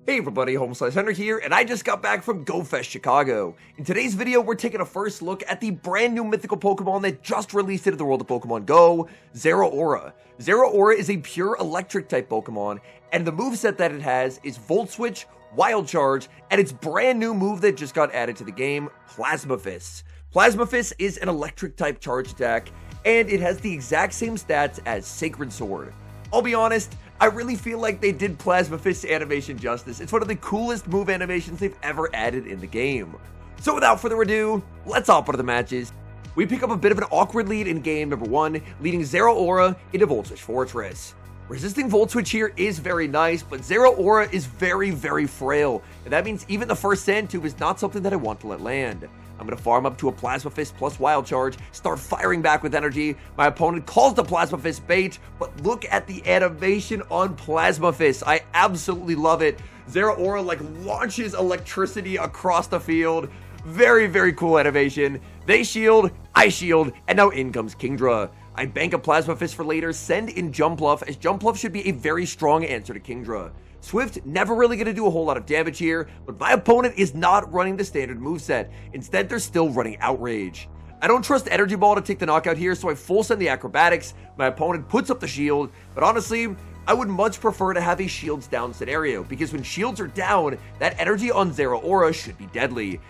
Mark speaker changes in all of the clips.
Speaker 1: Hey everybody, HomeSliceHenry here, and I just got back from GoFest Chicago. In today's video, we're taking a first look at the brand new mythical Pokemon that just released into the world of Pokemon Go, Zeraora. Zeraora is a pure electric type Pokemon, and the moveset that it has is Volt Switch, Wild Charge, and its brand new move that just got added to the game, Plasma Fist. Plasma Fist is an electric type charge attack, and it has the exact same stats as Sacred Sword. I'll be honest, I really feel like they did Plasma Fist animation justice. It's one of the coolest move animations they've ever added in the game. So without further ado, let's hop into the matches. We pick up a bit of an awkward lead in game number 1, leading Zeraora into Volt Switch Fortress. Resisting Volt Switch here is very nice, but Zeraora is very frail, and that means even the first Sand Tube is not something that I want to let land. I'm going to farm up to a Plasma Fist plus Wild Charge, start firing back with energy. My opponent calls the Plasma Fist bait, but look at the animation on Plasma Fist. I absolutely love it. Zeraora launches electricity across the field. Very cool animation. They shield, I shield, and now in comes Kingdra. I bank a Plasma Fist for later, send in Jumpluff, as Jumpluff should be a very strong answer to Kingdra. Swift never really going to do a whole lot of damage here, but my opponent is not running the standard moveset. Instead, they're still running Outrage. I don't trust Energy Ball to take the knockout here, so I full send the Acrobatics. My opponent puts up the shield, but honestly, I would much prefer to have a shields down scenario, because when shields are down, that energy on Zeraora should be deadly.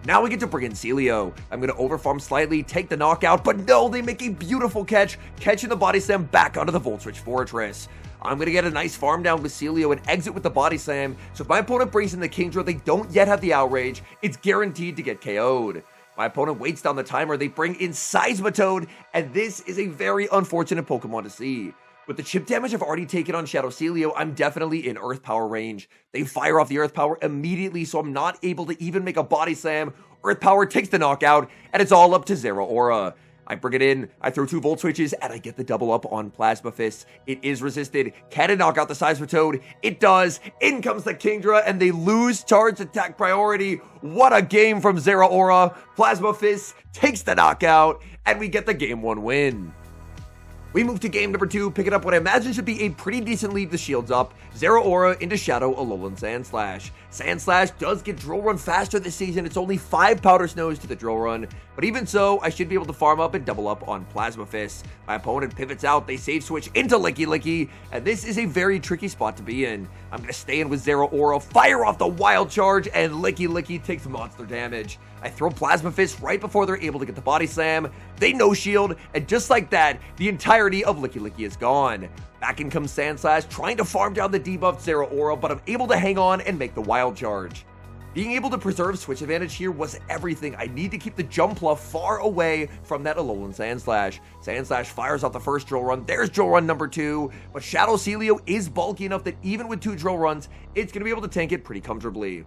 Speaker 1: Now we get to bring in Celio. I'm going to overfarm slightly, take the knockout, but no, they make a beautiful catching the Body Slam back onto the Volt Switch Fortress. I'm going to get a nice farm down with Celio and exit with the Body Slam, so if my opponent brings in the Kingdra, they don't yet have the Outrage, it's guaranteed to get KO'd. My opponent waits down the timer, they bring in Seismitoad, and this is a very unfortunate Pokemon to see. With the chip damage I've already taken on Shadow Celio, I'm definitely in Earth Power range. They fire off the Earth Power immediately, so I'm not able to even make a Body Slam. Earth Power takes the knockout, and it's all up to Zeraora. I bring it in, I throw 2 Volt Switches, and I get the double up on Plasma Fist. It is resisted. Can it knock out the Seismitoad? It does. In comes the Kingdra, and they lose charge attack priority. What a game from Zeraora. Plasma Fist takes the knockout, and we get the game 1 win. We move to game number 2, picking up what I imagine should be a pretty decent lead with shields up. Zeraora into Shadow, Alolan Sandslash. Sandslash does get Drill Run faster this season. It's only 5 Powder Snows to the Drill Run. But even so, I should be able to farm up and double up on Plasma Fist. My opponent pivots out, they save switch into Licky Licky, and this is a very tricky spot to be in. I'm going to stay in with Zeraora, fire off the Wild Charge, and Licky Licky takes monster damage. I throw Plasma Fist right before they're able to get the Body Slam. They no shield, and just like that, the entirety of Licky Licky is gone. Back in comes Sandslash, trying to farm down the debuffed Zeraora, but I'm able to hang on and make the Wild Charge. Being able to preserve switch advantage here was everything. I need to keep the Jumpluff far away from that Alolan Sandslash. Sandslash fires out the first Drill Run. There's Drill Run number 2, but Shadow Celio is bulky enough that even with 2 Drill Runs, it's going to be able to tank it pretty comfortably.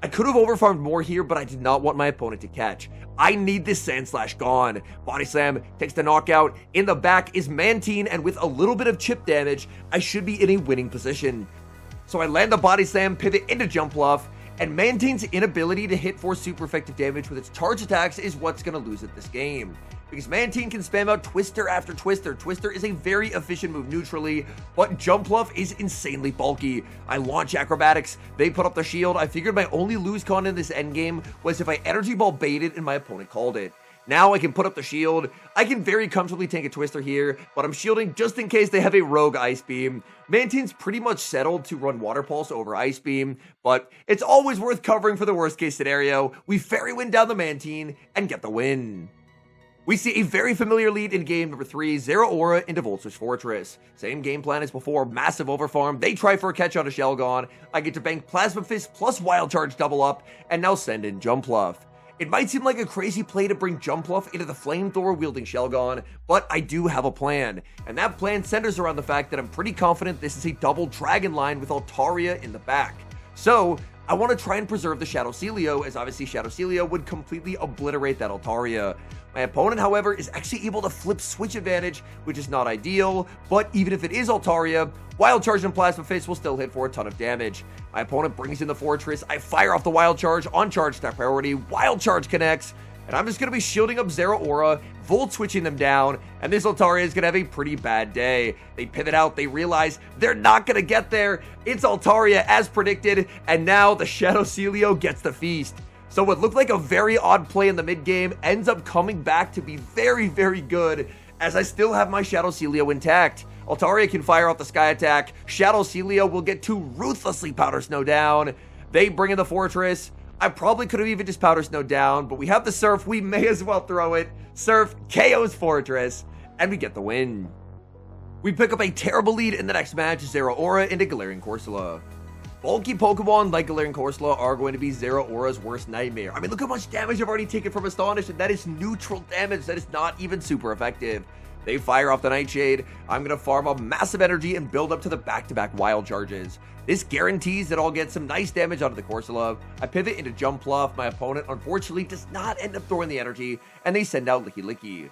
Speaker 1: I could have overfarmed more here, but I did not want my opponent to catch. I need this Sandslash gone. Body Slam takes the knockout. In the back is Mantine, and with a little bit of chip damage, I should be in a winning position. So I land the Body Slam, pivot into Jumpluff, and Mantine's inability to hit for super effective damage with its charge attacks is what's going to lose it this game. Because Mantine can spam out Twister after Twister. Twister is a very efficient move neutrally, but Jumpluff is insanely bulky. I launch Acrobatics, they put up the shield. I figured my only lose con in this endgame was if I Energy Ball baited and my opponent called it. Now I can put up the shield. I can very comfortably tank a Twister here, but I'm shielding just in case they have a rogue Ice Beam. Mantine's pretty much settled to run Water Pulse over Ice Beam, but it's always worth covering for the worst case scenario. We Fairy Wind down the Mantine and get the win. We see a very familiar lead in game number 3, Zeraora into Volt Switch Fortress. Same game plan as before, massive overfarm. They try for a catch on a Shelgon. I get to bank Plasma Fist plus Wild Charge double up, and now send in Jumpluff. It might seem like a crazy play to bring Jumpluff into the Flamethrower wielding Shelgon, but I do have a plan. And that plan centers around the fact that I'm pretty confident this is a double Dragon line with Altaria in the back. So, I want to try and preserve the Shadow Celio, as obviously Shadow Celio would completely obliterate that Altaria. My opponent, however, is actually able to flip switch advantage, which is not ideal, but even if it is Altaria, Wild Charge and Plasma Fist will still hit for a ton of damage. My opponent brings in the Fortress, I fire off the Wild Charge on charge attack priority, Wild Charge connects, and I'm just going to be shielding up Zeraora, Volt switching them down, and this Altaria is going to have a pretty bad day. They pivot out, they realize they're not going to get there. It's Altaria as predicted, and now the Shadow Celio gets the feast. So what looked like a very odd play in the mid game ends up coming back to be very, very good, as I still have my Shadow Celio intact. Altaria can fire off the Sky Attack. Shadow Celio will get to ruthlessly Powder Snow down. They bring in the Fortress. I probably could have even just Powder Snow down, but we have the Surf. We may as well throw it. Surf KO's Fortress, and we get the win. We pick up a terrible lead in the next match, Zeraora into Galarian Corsola. Bulky Pokemon like Galarian Corsola are going to be Zeraora's worst nightmare. I mean, look how much damage I've already taken from Astonish, and that is neutral damage. That is not even super effective. They fire off the Nightshade. I'm going to farm up massive energy and build up to the back-to-back wild charges. This guarantees that I'll get some nice damage out of the Corsola. I pivot into Jump Bluff. My opponent, unfortunately, does not end up throwing the energy, and they send out Licky Licky.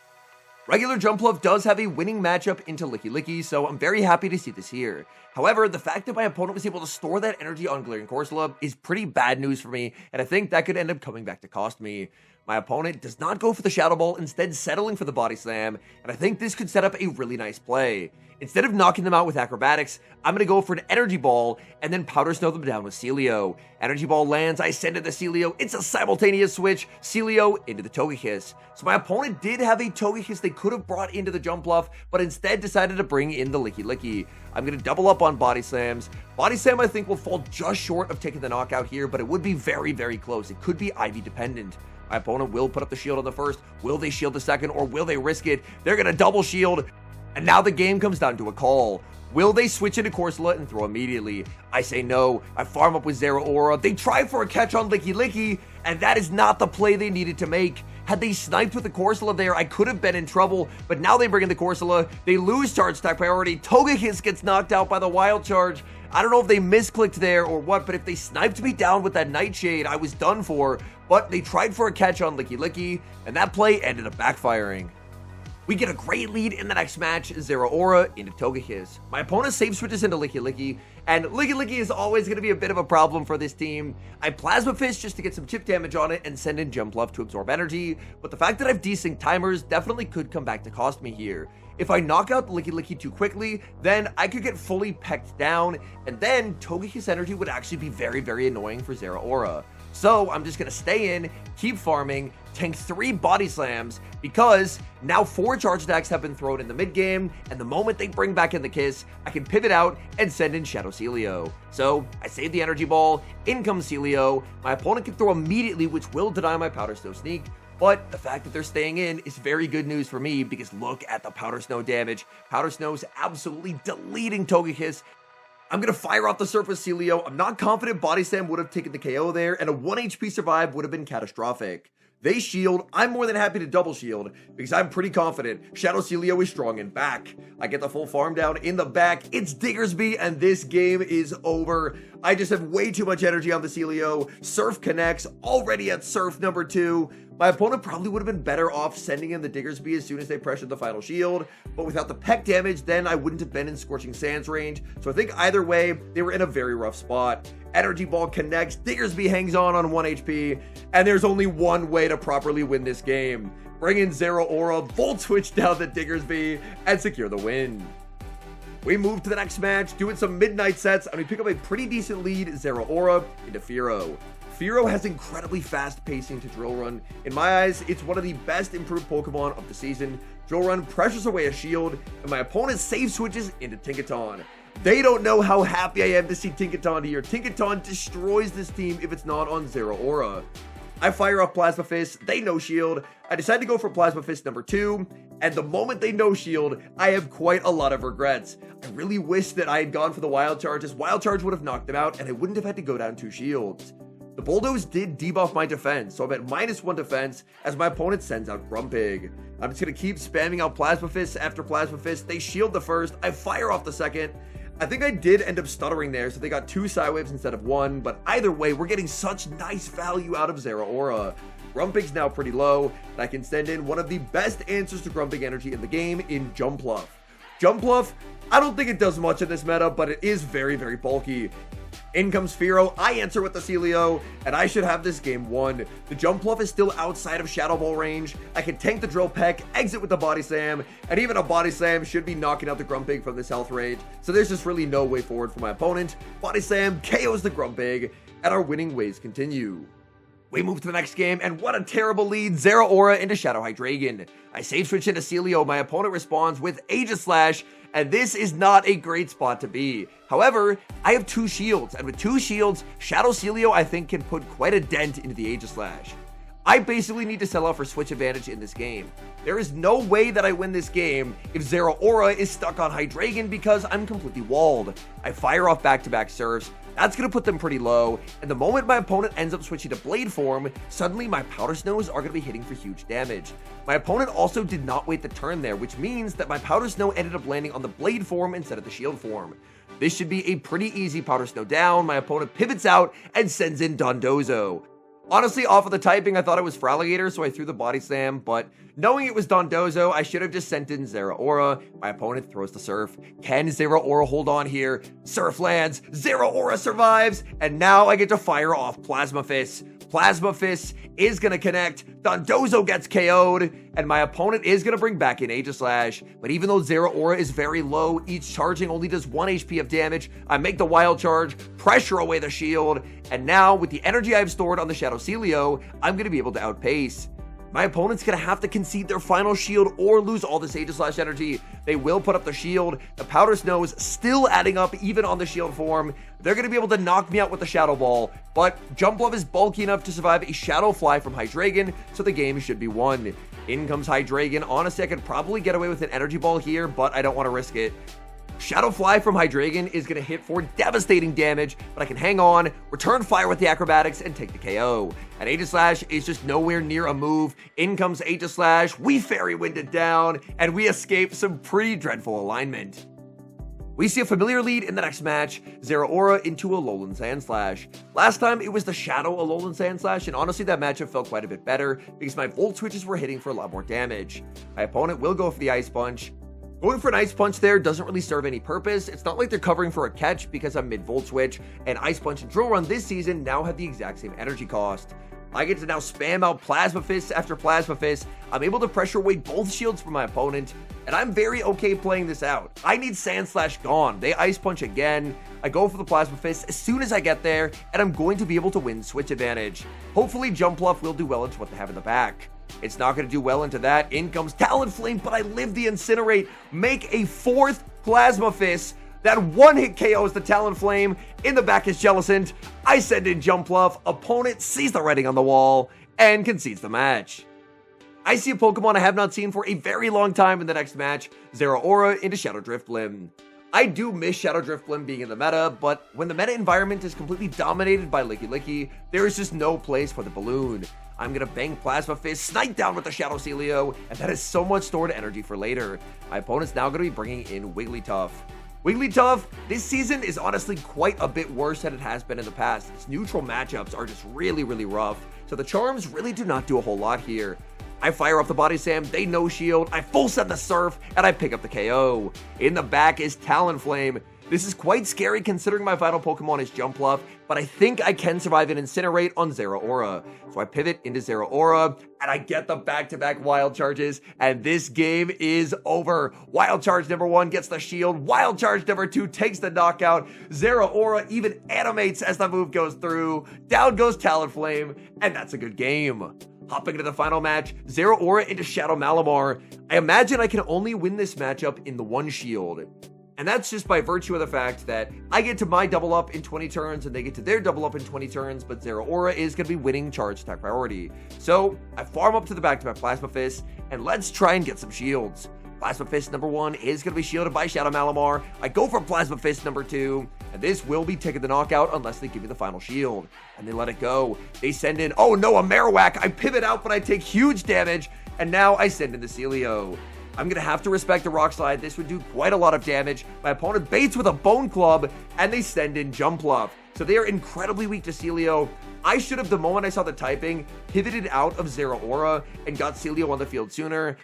Speaker 1: Regular Jump Bluff does have a winning matchup into Licky Licky, so I'm very happy to see this here. However, the fact that my opponent was able to store that energy on Galarian Corsola is pretty bad news for me, and I think that could end up coming back to cost me. My opponent does not go for the Shadow Ball, instead settling for the Body Slam, and I think this could set up a really nice play. Instead of knocking them out with Acrobatics, I'm going to go for an Energy Ball and then Powder Snow them down with Celio. Energy Ball lands, I send it to Celio, it's a simultaneous switch, Celio into the Togekiss. So my opponent did have a Togekiss they could have brought into the Jump Bluff, but instead decided to bring in the Licky Licky. I'm going to double up on Body Slams. Body Slam I think will fall just short of taking the knockout here, but it would be very, very close. It could be Ivy dependent. My opponent will put up the shield on the first. Will they shield the second, or will they risk it? They're going to double shield. And now the game comes down to a call. Will they switch into Corsola and throw immediately? I say no. I farm up with Zeraora. They try for a catch on Licky Licky, and that is not the play they needed to make. Had they sniped with the Corsola there, I could have been in trouble, but now they bring in the Corsola. They lose charge stack priority. Togekiss gets knocked out by the Wild Charge. I don't know if they misclicked there or what, but if they sniped me down with that Nightshade, I was done for. But they tried for a catch on Licky Licky, and that play ended up backfiring. We get a great lead in the next match, Zeraora into Togekiss. My opponent save switches into Licky Licky, and Licky Licky is always going to be a bit of a problem for this team. I Plasma Fist just to get some chip damage on it and send in Jump Bluff to absorb energy, but the fact that I've desynced timers definitely could come back to cost me here. If I knock out Licky Licky too quickly, then I could get fully pecked down, and then Togekiss energy would actually be very, very annoying for Zeraora. So I'm just going to stay in, keep farming, tank 3 Body Slams, because now 4 charge attacks have been thrown in the mid game, and the moment they bring back in the Kiss, I can pivot out and send in Shadow Celio. So I save the Energy Ball, in comes Celio, my opponent can throw immediately, which will deny my Powder Snow Sneak, but the fact that they're staying in is very good news for me, because look at the Powder Snow damage. Powder Snow's absolutely deleting Togekiss. I'm going to fire off the Surface Celio. I'm not confident Body Slam would have taken the KO there, and a 1 HP survive would have been catastrophic. They shield. I'm more than happy to double shield, because I'm pretty confident Shadow Celio is strong and back. I get the full farm down in the back. It's Diggersby, and this game is over. I just have way too much energy on the Celio. Surf connects, already at Surf number 2. My opponent probably would have been better off sending in the Diggersby as soon as they pressured the final shield, but without the peck damage, then I wouldn't have been in Scorching Sands range, so I think either way, they were in a very rough spot. Energy Ball connects, Diggersby hangs on 1 HP, and there's only one way to properly win this game. Bring in Zeraora, Volt Switch down the Diggersby, and secure the win. We move to the next match, doing some midnight sets, and we pick up a pretty decent lead, Zeraora into Fearow. Fearow has incredibly fast pacing to Drill Run. In my eyes, it's one of the best improved Pokemon of the season. Drill Run pressures away a shield, and my opponent save switches into Tinkaton. They don't know how happy I am to see Tinkaton here. Tinkaton destroys this team if it's not on Zeraora. I fire off Plasma Fist, they no shield. I decide to go for Plasma Fist number 2, and the moment they no shield, I have quite a lot of regrets. I really wish that I had gone for the Wild Charge, as Wild Charge would have knocked them out, and I wouldn't have had to go down 2 shields. The Bulldoze did debuff my defense, so I'm at -1 defense as my opponent sends out Grumpig. I'm just going to keep spamming out Plasma Fist after Plasma Fist. They shield the first, I fire off the second. I think I did end up stuttering there, so they got 2 Psywaves instead of 1, but either way, we're getting such nice value out of Zeraora. Grumpig's now pretty low, and I can send in one of the best answers to Grumpig energy in the game in Jump Bluff. Jump Bluff, I don't think it does much in this meta, but it is very, very bulky. In comes Firo, I answer with the Celio, and I should have this game won. The Jump Bluff is still outside of Shadow Ball range. I can tank the Drill Peck, exit with the Body Slam, and even a Body Slam should be knocking out the Grumpig from this health rate, so there's just really no way forward for my opponent. Body Slam KOs the Grumpig, and our winning ways continue. We move to the next game, and what a terrible lead. Zeraora into Shadow Hydreigon. I save switch into Celio, my opponent responds with Aegislash, and this is not a great spot to be. However, I have 2 shields, and with 2 shields, Shadow Celio I think can put quite a dent into the Aegislash. I basically need to sell out for switch advantage in this game. There is no way that I win this game if Zeraora is stuck on Hydreigon because I'm completely walled. I fire off back-to-back serfs. That's going to put them pretty low, and the moment my opponent ends up switching to Blade Form, suddenly my Powder Snows are going to be hitting for huge damage. My opponent also did not wait the turn there, which means that my Powder Snow ended up landing on the Blade Form instead of the Shield Form. This should be a pretty easy Powder Snow down. My opponent pivots out and sends in Dondozo. Honestly, off of the typing, I thought it was Feraligatr, so I threw the Body Slam, but knowing it was Dondozo, I should have just sent in Zeraora. My opponent throws the Surf. Can Zeraora hold on here? Surf lands, Zeraora survives, and now I get to fire off Plasma Fist. Plasma Fist is going to connect, Dondozo gets KO'd, and my opponent is going to bring back in Aegislash. But even though Zeraora is very low, each charging only does 1 HP of damage, I make the Wild Charge, pressure away the shield, and now with the energy I've stored on the Shadow Celio, I'm going to be able to outpace. My opponent's going to have to concede their final shield or lose all this Aegislash energy. They will put up the shield. The Powder Snows still adding up even on the shield form. They're going to be able to knock me out with the Shadow Ball, but Jump Bluff is bulky enough to survive a Shadow Fly from Hydreigon, so the game should be won. In comes Hydreigon. Honestly, I could probably get away with an Energy Ball here, but I don't want to risk it. Shadow Fly from Hydreigon is going to hit for devastating damage, but I can hang on, return fire with the acrobatics, and take the KO. And Aegislash is just nowhere near a move. In comes Aegislash, we Fairy Wind it down, and we escape some pretty dreadful alignment. We see a familiar lead in the next match, Zeraora into Alolan Sandslash. Last time it was the Shadow Alolan Sandslash, and honestly that matchup felt quite a bit better because my Volt Switches were hitting for a lot more damage. My opponent will go for the Ice Punch. Going for an Ice Punch there doesn't really serve any purpose. It's not like they're covering for a catch because I'm mid-Volt Switch, and Ice Punch and Drill Run this season now have the exact same energy cost. I get to now spam out Plasma Fist after Plasma Fist. I'm able to pressure away both shields from my opponent, and I'm very okay playing this out. I need Sandslash gone. They Ice Punch again. I go for the Plasma Fist as soon as I get there, and I'm going to be able to win switch advantage. Hopefully Jump Bluff will do well into what they have in the back. It's not going to do well into that. In comes Talonflame, but I live the Incinerate. Make a 4th Plasma Fist. That one-hit KOs the Talonflame. In the back is Jellicent. I send in Jump Bluff. Opponent sees the writing on the wall and concedes the match. I see a Pokemon I have not seen for a very long time in the next match. Zeraora into Shadow Driftblim. I do miss Shadow Driftblim being in the meta, but when the meta environment is completely dominated by Licky Licky, there is just no place for the balloon. I'm going to bang Plasma Fist, snipe down with the Shadow Celio, and that is so much stored energy for later. My opponent's now going to be bringing in Wigglytuff. Wigglytuff, this season is honestly quite a bit worse than it has been in the past. Its neutral matchups are just really rough, so the charms really do not do a whole lot here. I fire off the Body Slam, they no shield, I full send the Surf, and I pick up the KO. In the back is Talonflame. This is quite scary considering my final Pokemon is Jump Bluff, but I think I can survive an Incinerate on Zeraora. So I pivot into Zeraora, and I get the back-to-back Wild Charges, and this game is over. Wild Charge number 1 gets the shield, Wild Charge number 2 takes the knockout, Zeraora even animates as the move goes through, down goes Talonflame, and that's a good game. Hopping into the final match, Zeraora into Shadow Malamar. I imagine I can only win this matchup in the 1 shield. And that's just by virtue of the fact that I get to my double up in 20 turns and they get to their double up in 20 turns, but Zeraora is going to be winning charge attack priority. So I farm up to the back-to-back Plasma Fist, and let's try and get some shields. Plasma Fist number 1 is going to be shielded by Shadow Malamar. I go for Plasma Fist number 2, and this will be taking the knockout unless they give me the final shield. And they let it go. They send in, oh no, a Marowak. I pivot out, but I take huge damage, and now I send in the Celio. I'm going to have to respect the Rock Slide. This would do quite a lot of damage. My opponent baits with a Bone Club, and they send in Jump Bluff. So they are incredibly weak to Celio. I should have, the moment I saw the typing, pivoted out of Zeraora and got Celio on the field sooner.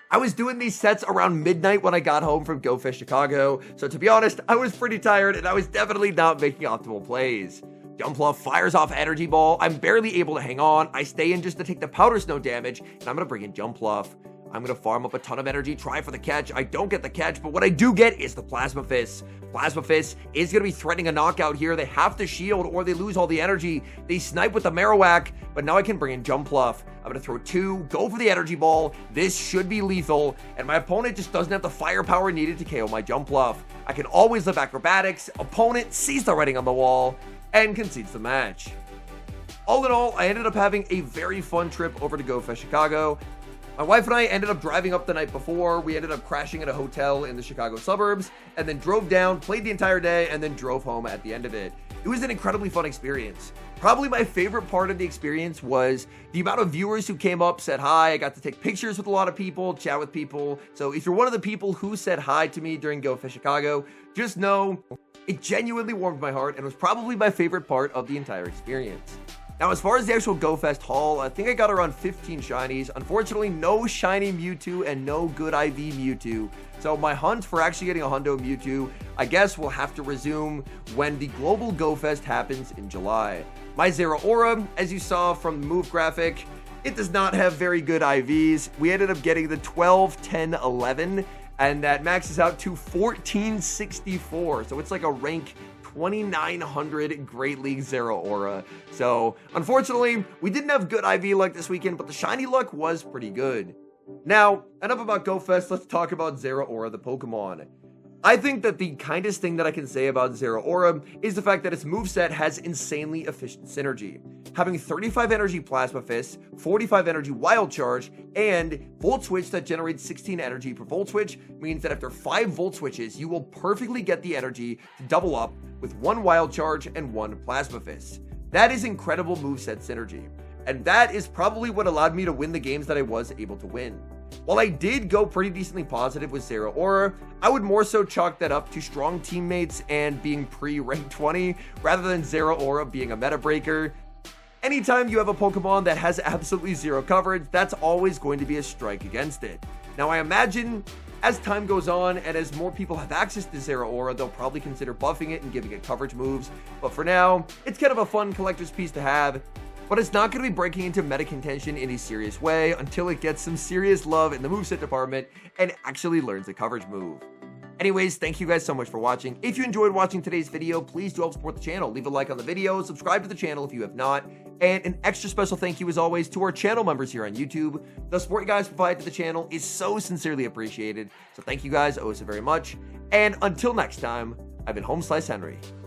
Speaker 1: I was doing these sets around midnight when I got home from Go Fish Chicago, so to be honest, I was pretty tired and I was definitely not making optimal plays. Jumpluff fires off Energy Ball. I'm barely able to hang on. I stay in just to take the Powder Snow damage, and I'm going to bring in Jumpluff. I'm going to farm up a ton of energy, try for the catch. I don't get the catch, but what I do get is the Plasma Fist. Plasma Fist is going to be threatening a knockout here. They have to shield or they lose all the energy. They snipe with the Marowak, but now I can bring in Jumpluff. I'm going to throw 2, go for the Energy Ball. This should be lethal, and my opponent just doesn't have the firepower needed to KO my Jumpluff. I can always live Acrobatics. Opponent sees the writing on the wall and concedes the match. All in all, I ended up having a very fun trip over to Go Fish Chicago. My wife and I ended up driving up the night before. We ended up crashing at a hotel in the Chicago suburbs and then drove down, played the entire day, and then drove home at the end of it. It was an incredibly fun experience. Probably my favorite part of the experience was the amount of viewers who came up, said hi. I got to take pictures with a lot of people, chat with people. So if you're one of the people who said hi to me during Go Fish Chicago, just know it genuinely warmed my heart and was probably my favorite part of the entire experience. Now, as far as the actual GoFest haul, I think I got around 15 shinies. Unfortunately, no shiny Mewtwo and no good IV Mewtwo. So my hunt for actually getting a Hundo Mewtwo, I guess will have to resume when the global GoFest happens in July. My Zeraora, as you saw from the move graphic, it does not have very good IVs. We ended up getting the 12, 10, 11, and that maxes out to 1464. So it's like a rank 2900 Great League Zeraora. So unfortunately, we didn't have good IV luck this weekend, but the shiny luck was pretty good. Now, enough about GoFest, let's talk about Zeraora the Pokemon. I think that the kindest thing that I can say about Zeraora is the fact that its moveset has insanely efficient synergy. Having 35 energy Plasma Fist, 45 energy Wild Charge, and Volt Switch that generates 16 energy per Volt Switch means that after 5 Volt Switches, you will perfectly get the energy to double up with 1 Wild Charge and 1 Plasma Fist. That is incredible moveset synergy, and that is probably what allowed me to win the games that I was able to win. While I did go pretty decently positive with Zeraora, I would more so chalk that up to strong teammates and being pre-rank 20 rather than Zeraora being a meta breaker. Anytime you have a Pokemon that has absolutely zero coverage, that's always going to be a strike against it. Now I imagine as time goes on and as more people have access to Zeraora, they'll probably consider buffing it and giving it coverage moves, but for now, it's kind of a fun collector's piece to have. But it's not going to be breaking into meta contention in a serious way until it gets some serious love in the moveset department and actually learns a coverage move. Anyways, thank you guys so much for watching. If you enjoyed watching today's video, please do help support the channel. Leave a like on the video, subscribe to the channel if you have not, and an extra special thank you as always to our channel members here on YouTube. The support you guys provide to the channel is so sincerely appreciated. So thank you guys oh so very much. And until next time, I've been HomeSliceHenry.